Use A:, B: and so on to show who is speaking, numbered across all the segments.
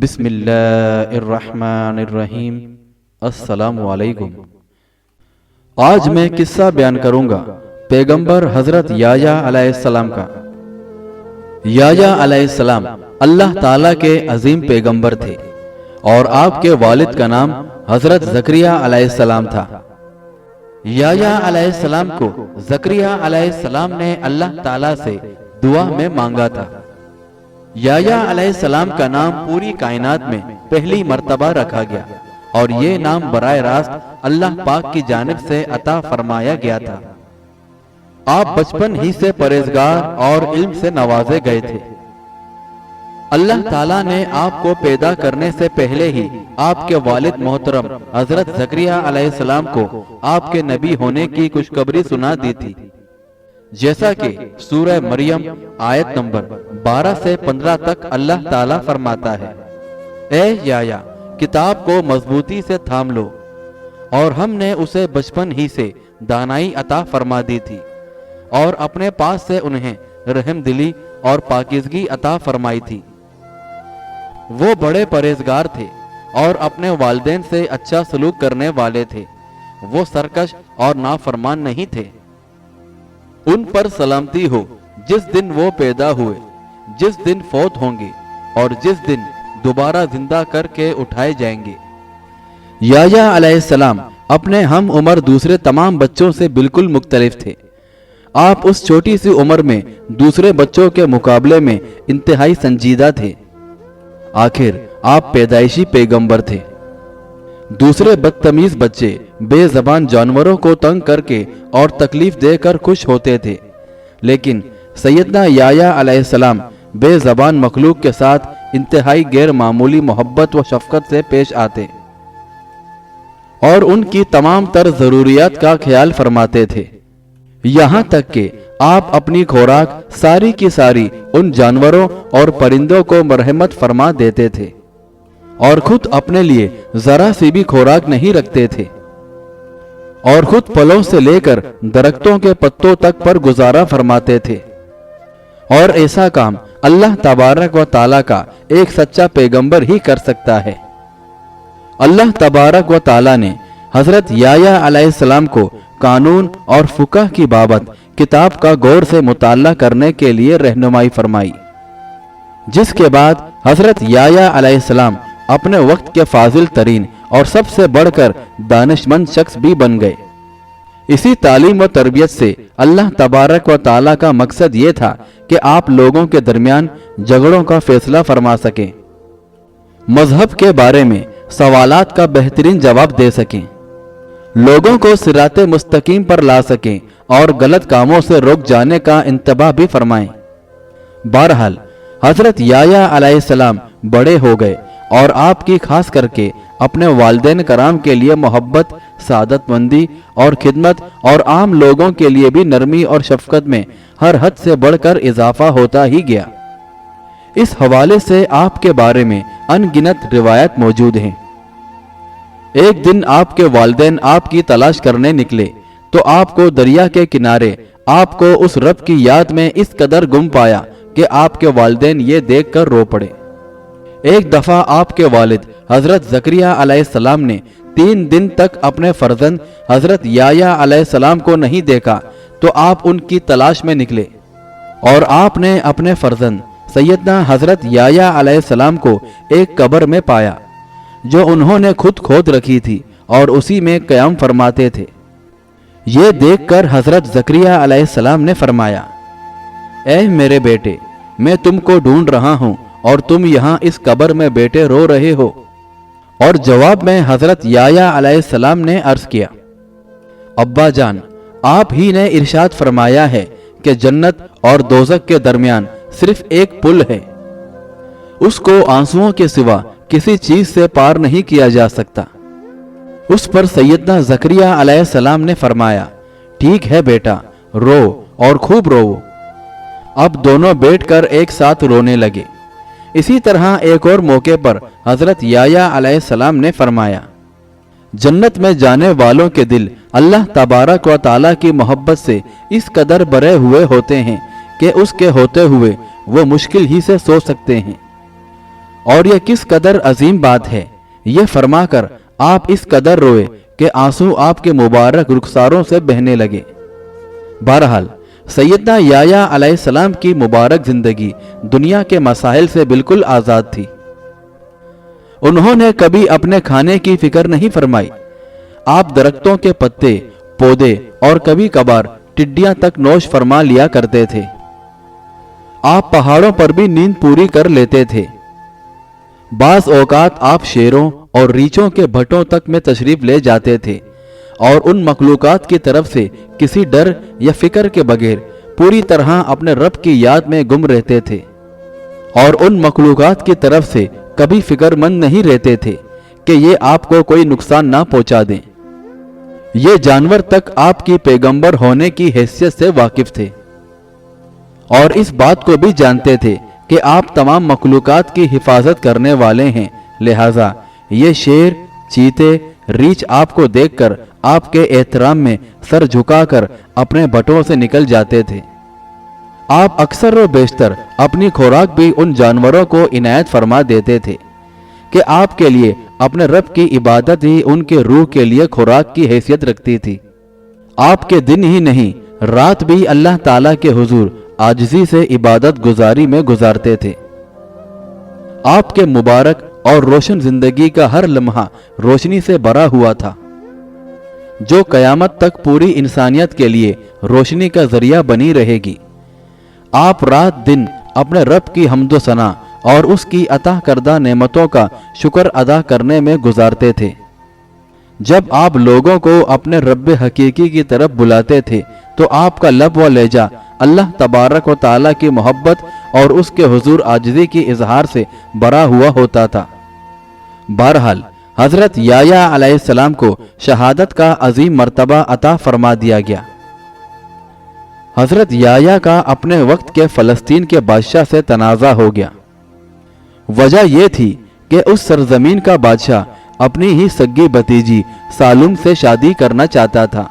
A: بسم اللہ الرحمن الرحیم۔ السلام علیکم۔ آج میں قصہ بیان کروں گا پیغمبر حضرت یحییٰ علیہ السلام کا۔ یحییٰ علیہ السلام اللہ تعالیٰ کے عظیم پیغمبر تھے اور آپ کے والد کا نام حضرت زکریا علیہ السلام تھا۔ یحییٰ علیہ السلام کو زکریا علیہ السلام نے اللہ تعالیٰ سے دعا میں مانگا تھا۔ یحییٰ علیہ السلام کا نام پوری کائنات میں پہلی مرتبہ رکھا گیا اور یہ نام براہ راست اللہ پاک کی جانب سے عطا فرمایا گیا تھا۔ آپ بچپن ہی سے پرہیزگار اور علم سے نوازے گئے تھے۔ اللہ تعالیٰ نے آپ کو پیدا کرنے سے پہلے ہی آپ کے والد محترم حضرت زکریا علیہ السلام کو آپ کے نبی ہونے کی خوشخبری سنا دی تھی، جیسا کہ سورہ مریم آیت نمبر 12 سے 15 تک اللہ تعالیٰ فرماتا ہے: اے یحییٰ، کتاب کو مضبوطی سے تھام لو، اور ہم نے اسے بچپن ہی سے دانائی عطا فرما دی تھی اور اپنے پاس سے انہیں رحم دلی اور پاکیزگی عطا فرمائی تھی۔ وہ بڑے پرہیزگار تھے اور اپنے والدین سے اچھا سلوک کرنے والے تھے۔ وہ سرکش اور نافرمان نہیں تھے۔ ان پر سلامتی ہو جس دن وہ پیدا ہوئے، جس دن فوت ہوں گے اور جس دن دوبارہ زندہ کر کے اٹھائے جائیں گے۔ یحییٰ علیہ السلام اپنے ہم عمر دوسرے تمام بچوں سے بالکل مختلف تھے۔ آپ اس چھوٹی سی عمر میں دوسرے بچوں کے مقابلے میں انتہائی سنجیدہ تھے۔ آخر آپ پیدائشی پیغمبر تھے۔ دوسرے بدتمیز بچے بے زبان جانوروں کو تنگ کر کے اور تکلیف دے کر خوش ہوتے تھے، لیکن سیدنا یحییٰ علیہ السلام بے زبان مخلوق کے ساتھ انتہائی غیر معمولی محبت و شفقت سے پیش آتے اور ان کی تمام تر ضروریات کا خیال فرماتے تھے، یہاں تک کہ آپ اپنی خوراک ساری کی ساری ان جانوروں اور پرندوں کو مرحمت فرما دیتے تھے اور خود اپنے لیے ذرا سی بھی خوراک نہیں رکھتے تھے، اور خود پھلوں سے لے کر درختوں کے پتوں تک پر گزارا فرماتے تھے۔ اور ایسا کام اللہ تبارک و تعالیٰ کا ایک سچا پیغمبر ہی کر سکتا ہے۔ اللہ تبارک و تعالیٰ نے حضرت یحییٰ علیہ السلام کو قانون اور فقہ کی بابت کتاب کا غور سے مطالعہ کرنے کے لیے رہنمائی فرمائی، جس کے بعد حضرت یحییٰ علیہ السلام اپنے وقت کے فاضل ترین اور سب سے بڑھ کر دانشمند شخص بھی بن گئے۔ اسی تعلیم و تربیت سے اللہ تبارک و تعالیٰ کا مقصد یہ تھا کہ آپ لوگوں کے درمیان جھگڑوں کا فیصلہ فرما سکیں، مذہب کے بارے میں سوالات کا بہترین جواب دے سکیں، لوگوں کو صراط مستقیم پر لا سکیں اور غلط کاموں سے روک جانے کا انتباہ بھی فرمائیں۔ بہرحال حضرت یحییٰ علیہ السلام بڑے ہو گئے اور آپ کی خاص کر کے اپنے والدین کرام کے لیے محبت، سعادت مندی اور خدمت اور عام لوگوں کے لیے بھی نرمی اور شفقت میں ہر حد سے بڑھ کر اضافہ ہوتا ہی گیا۔ اس حوالے سے آپ کے بارے میں ان گنت روایت موجود ہیں۔ ایک دن آپ کے والدین آپ کی تلاش کرنے نکلے تو آپ کو دریا کے کنارے آپ کو اس رب کی یاد میں اس قدر گم پایا کہ آپ کے والدین یہ دیکھ کر رو پڑے۔ ایک دفعہ آپ کے والد حضرت زکریا علیہ السلام نے 3 دن تک اپنے فرزند حضرت یحییٰ علیہ السلام کو نہیں دیکھا تو آپ ان کی تلاش میں نکلے اور آپ نے اپنے فرزند سیدنا حضرت یحییٰ علیہ السلام کو ایک قبر میں پایا جو انہوں نے خود کھود رکھی تھی اور اسی میں قیام فرماتے تھے۔ یہ دیکھ کر حضرت زکریا علیہ السلام نے فرمایا: اے میرے بیٹے، میں تم کو ڈھونڈ رہا ہوں اور تم یہاں اس قبر میں بیٹھے رو رہے ہو۔ اور جواب میں حضرت یحییٰ علیہ السلام نے عرض کیا: ابا جان، آپ ہی نے ارشاد فرمایا ہے کہ جنت اور دوزخ کے درمیان صرف ایک پل ہے، اس کو آنسوؤں کے سوا کسی چیز سے پار نہیں کیا جا سکتا۔ اس پر سیدنا زکریا علیہ السلام نے فرمایا: ٹھیک ہے بیٹا، رو اور خوب رو۔ اب دونوں بیٹھ کر ایک ساتھ رونے لگے۔ اسی طرح ایک اور موقع پر حضرت یحییٰ علیہ السلام نے فرمایا: جنت میں جانے والوں کے دل اللہ تبارک و تعالیٰ کی محبت سے اس قدر بھرے ہوئے ہوتے ہیں کہ اس کے ہوتے ہوئے وہ مشکل ہی سے سو سکتے ہیں، اور یہ کس قدر عظیم بات ہے، یہ فرما کر آپ اس قدر روئے کہ آنسو آپ کے مبارک رخساروں سے بہنے لگے۔ بہرحال سیدنا یحییٰ علیہ السلام کی مبارک زندگی دنیا کے مسائل سے بالکل آزاد تھی۔ انہوں نے کبھی اپنے کھانے کی فکر نہیں فرمائی۔ آپ درختوں کے پتے، پودے اور کبھی کبھار ٹڈیاں تک نوش فرما لیا کرتے تھے۔ آپ پہاڑوں پر بھی نیند پوری کر لیتے تھے۔ بعض اوقات آپ شیروں اور ریچھوں کے بھٹوں تک میں تشریف لے جاتے تھے اور ان مخلوقات کی طرف سے کسی ڈر یا فکر کے بغیر پوری طرح اپنے رب کی یاد میں گم رہتے تھے، اور ان مخلوقات کی طرف سے کبھی فکر مند نہیں رہتے تھے کہ یہ آپ کو کوئی نقصان نہ پہنچا دیں۔ یہ جانور تک آپ کی پیغمبر ہونے کی حیثیت سے واقف تھے اور اس بات کو بھی جانتے تھے کہ آپ تمام مخلوقات کی حفاظت کرنے والے ہیں، لہٰذا یہ شیر، چیتے، ریچھ آپ کو دیکھ کر آپ کے احترام میں سر جھکا کر اپنے بھٹوں سے نکل جاتے تھے۔ آپ اکثر و بیشتر اپنی خوراک بھی ان جانوروں کو عنایت فرما دیتے تھے کہ آپ کے لیے اپنے رب کی عبادت ہی ان کے روح کے لیے خوراک کی حیثیت رکھتی تھی۔ آپ کے دن ہی نہیں، رات بھی اللہ تعالیٰ کے حضور عاجزی سے عبادت گزاری میں گزارتے تھے۔ آپ کے مبارک اور روشن زندگی کا ہر لمحہ روشنی سے بھرا ہوا تھا، جو قیامت تک پوری انسانیت کے لیے روشنی کا ذریعہ بنی رہے گی۔ آپ رات دن اپنے رب کی حمد و ثنا اور اس کی عطا کردہ نعمتوں کا شکر ادا کرنے میں گزارتے تھے۔ جب آپ لوگوں کو اپنے رب حقیقی کی طرف بلاتے تھے تو آپ کا لب و لہجہ اللہ تبارک و تعالیٰ کی محبت اور اس کے حضور عاجزی کی اظہار سے بھرا ہوا ہوتا تھا۔ بہرحال حضرت یحییٰ علیہ السلام کو شہادت کا عظیم مرتبہ عطا فرما دیا گیا۔ حضرت یحییٰ کا اپنے وقت کے فلسطین کے بادشاہ سے تنازع ہو گیا۔ وجہ یہ تھی کہ اس سرزمین کا بادشاہ اپنی ہی سگی بھتیجی سالم سے شادی کرنا چاہتا تھا،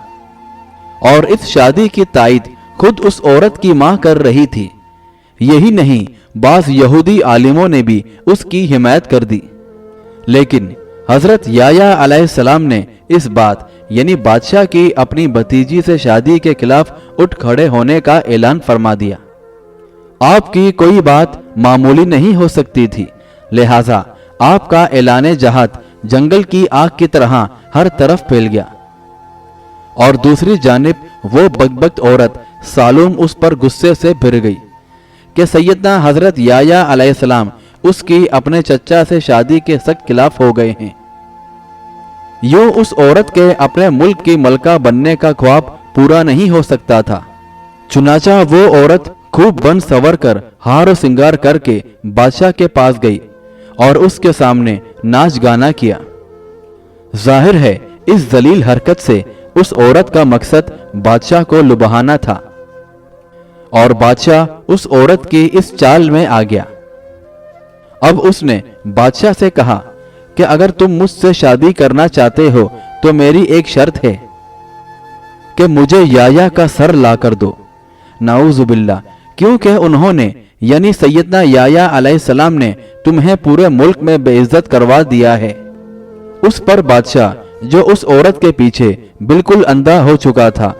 A: اور اس شادی کی تائید خود اس عورت کی ماں کر رہی تھی۔ یہی نہیں، بعض یہودی عالموں نے بھی اس کی حمایت کر دی، لیکن حضرت یحییٰ علیہ السلام نے اس بات یعنی بادشاہ کی اپنی بھتیجی سے شادی کے خلاف اٹھ کھڑے ہونے کا اعلان فرما دیا۔ آپ کی کوئی بات معمولی نہیں ہو سکتی تھی، لہٰذا آپ کا اعلان جہاد جنگل کی آگ کی طرح ہر طرف پھیل گیا، اور دوسری جانب وہ بدبخت عورت سالم اس پر غصے سے بھر گئی کہ سیدنا حضرت یحییٰ علیہ السلام اس کی اپنے چچا سے شادی کے سخت خلاف ہو گئے ہیں۔ یوں اس عورت کے اپنے ملک کی ملکہ بننے کا خواب پورا نہیں ہو سکتا تھا۔ چنانچہ وہ عورت خوب بن سور کر ہار و سنگار کر کے بادشاہ کے پاس گئی اور اس کے سامنے ناچ گانا کیا۔ ظاہر ہے اس ذلیل حرکت سے اس عورت کا مقصد بادشاہ کو لبھانا تھا، اور بادشاہ اس عورت کی اس چال میں آ گیا۔ اب اس نے بادشاہ سے کہا کہ اگر تم مجھ سے شادی کرنا چاہتے ہو تو میری ایک شرط ہے کہ مجھے یحییٰ کا سر لا کر دو۔ نعوذ باللہ، کیونکہ انہوں نے یعنی سیدنا یحییٰ علیہ السلام نے تمہیں پورے ملک میں بے عزت کروا دیا ہے۔ اس پر بادشاہ، جو اس عورت کے پیچھے بالکل اندھا ہو چکا تھا،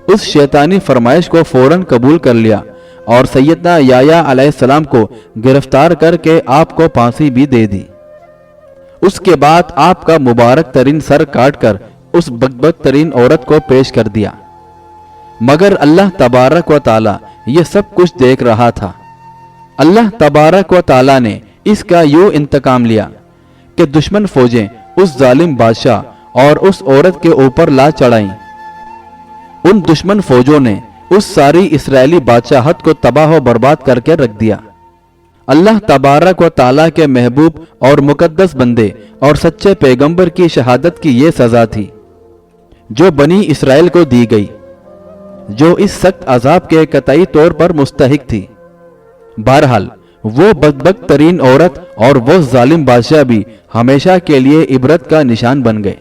A: اس شیطانی فرمائش کو فوراً قبول کر لیا اور سیدنا یحییٰ علیہ السلام کو گرفتار کر کے آپ کو پھانسی بھی دے دی۔ اس کے بعد آپ کا مبارک ترین سر کاٹ کر اس بدبخت ترین عورت کو پیش کر دیا، مگر اللہ تبارک و تعالیٰ یہ سب کچھ دیکھ رہا تھا۔ اللہ تبارک و تعالیٰ نے اس کا یوں انتقام لیا کہ دشمن فوجیں اس ظالم بادشاہ اور اس عورت کے اوپر لا چڑھائیں۔ ان دشمن فوجوں نے اس ساری اسرائیلی بادشاہت کو تباہ و برباد کر کے رکھ دیا۔ اللہ تبارک و تعالیٰ کے محبوب اور مقدس بندے اور سچے پیغمبر کی شہادت کی یہ سزا تھی جو بنی اسرائیل کو دی گئی، جو اس سخت عذاب کے قطعی طور پر مستحق تھی۔ بہرحال وہ بدبخت ترین عورت اور وہ ظالم بادشاہ بھی ہمیشہ کے لیے عبرت کا نشان بن گئے۔